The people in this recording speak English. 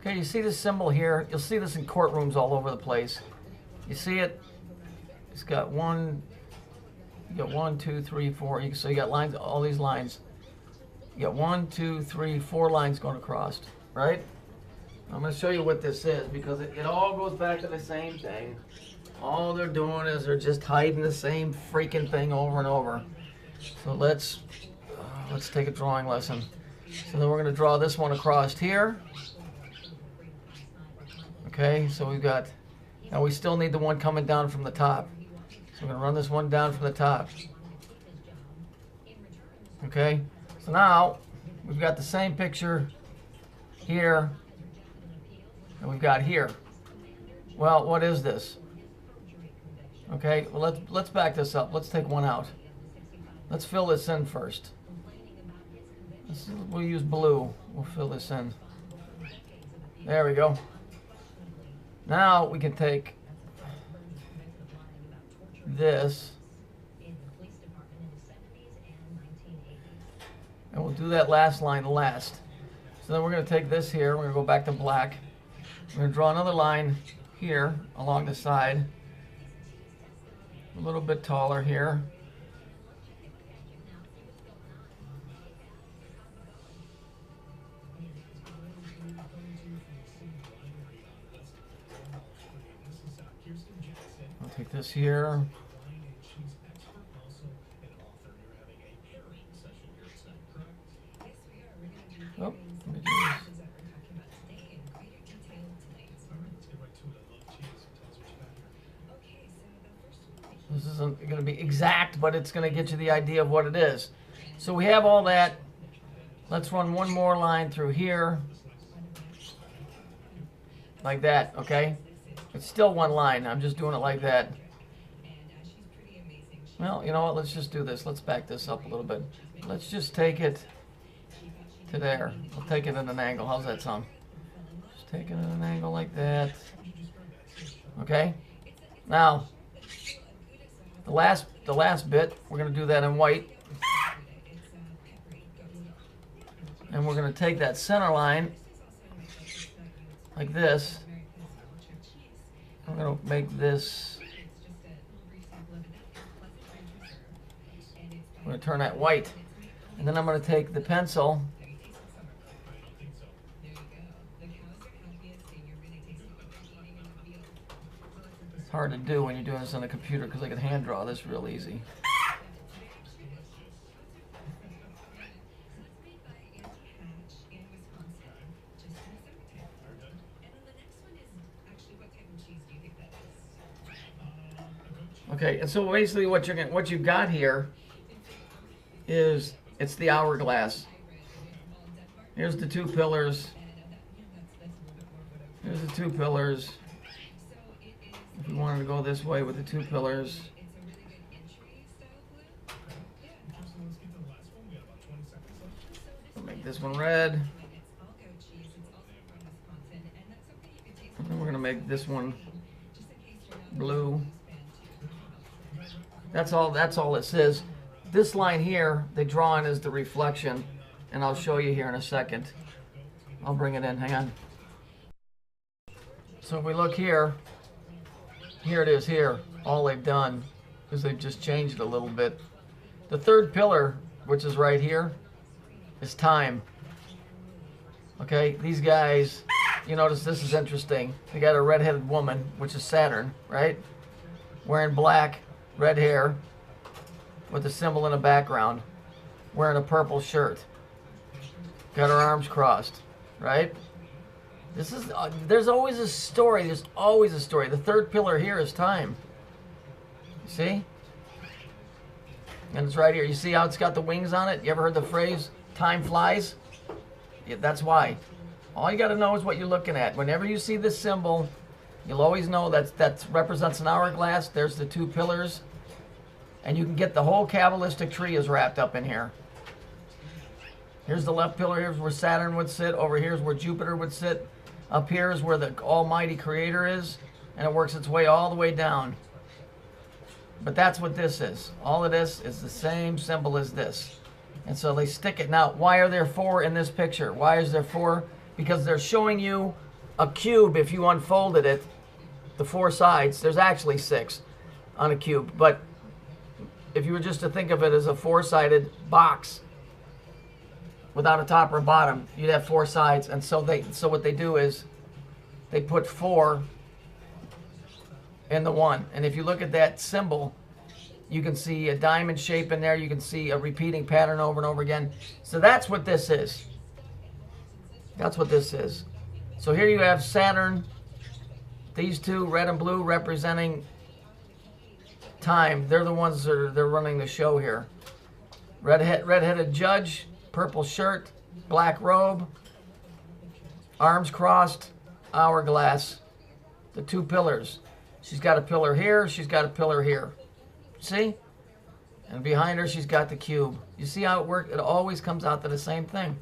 Okay, you see this symbol here? You'll see this in courtrooms all over the place. You see it? It's got one, you got 1, 2, 3, 4. So you got lines, all these lines. You got 1, 2, 3, 4 lines going across, right? I'm going to show you what this is because it all goes back to the same thing. All they're doing is they're just hiding the same freaking thing over and over. So let's take a drawing lesson. So then we're going to draw this one across here. Okay, so we've got, now we still need the one coming down from the top. So we're going to run this one down from the top. Okay, so now we've got the same picture here that we've got here. Well, what is this? Okay, well let's back this up. Let's take one out. Let's fill this in first. We'll use blue. We'll fill this in. There we go. Now we can take this and we'll do that last line last. So then we're going to take this here, we're going to go back to black. We're going to draw another line here along the side, a little bit taller here. I'll take this here. Oh, let me do this. This isn't going to be exact, but it's going to get you the idea of what it is. So we have all that. Let's run one more line through here. Like that, okay? It's still one line. I'm just doing it like that. Well, you know what? Let's just do this. Let's back this up a little bit. Let's just take it to there. We'll take it at an angle. How's that sound? Just take it at an angle like that. Okay? Now, the last bit, we're going to do that in white. And we're going to take that center line like this. I'm going to make this, I'm going to turn that white. And then I'm going to take the pencil. It's hard to do when you're doing this on a computer because I can hand draw this real easy. Okay, and so basically what you've got here is it's the hourglass. Here's the two pillars. Here's the two pillars. If you wanted to go this way with the two pillars. I'll make this one red. And then we're going to make this one blue. That's all this is. This line here, they draw in as the reflection, and I'll show you here in a second. I'll bring it in, hang on. So if we look here, here it is here. All they've done is they've just changed it a little bit. The third pillar, which is right here, is time. Okay, these guys, you notice this is interesting. They got a red-headed woman, which is Saturn, right? Wearing black, red hair, with a symbol in the background, wearing a purple shirt. Got her arms crossed, right? This is, there's always a story, there's always a story. The third pillar here is time. You see? And it's right here. You see how it's got the wings on it? You ever heard the phrase, time flies? Yeah, that's why. All you got to know is what you're looking at. Whenever you see this symbol, you'll always know that represents an hourglass. There's the two pillars. And you can get the whole Kabbalistic tree is wrapped up in here. Here's the left pillar. Here's where Saturn would sit. Over here is where Jupiter would sit. Up here is where the Almighty Creator is. And it works its way all the way down. But that's what this is. All of this is the same symbol as this. And so they stick it. Now, why are there four in this picture? Why is there four? Because they're showing you a cube, if you unfolded it, the four sides, there's actually six on a cube, but if you were just to think of it as a four-sided box without a top or bottom, you'd have four sides. And so what they do is they put four in the one. And if you look at that symbol, you can see a diamond shape in there. You can see a repeating pattern over and over again. So that's what this is. That's what this is. So here you have Saturn, these two, red and blue, representing time. They're the ones that are they're running the show here. Red-headed judge, purple shirt, black robe, arms crossed, hourglass, the two pillars. She's got a pillar here, she's got a pillar here. See? And behind her she's got the cube. You see how it works? It always comes out to the same thing.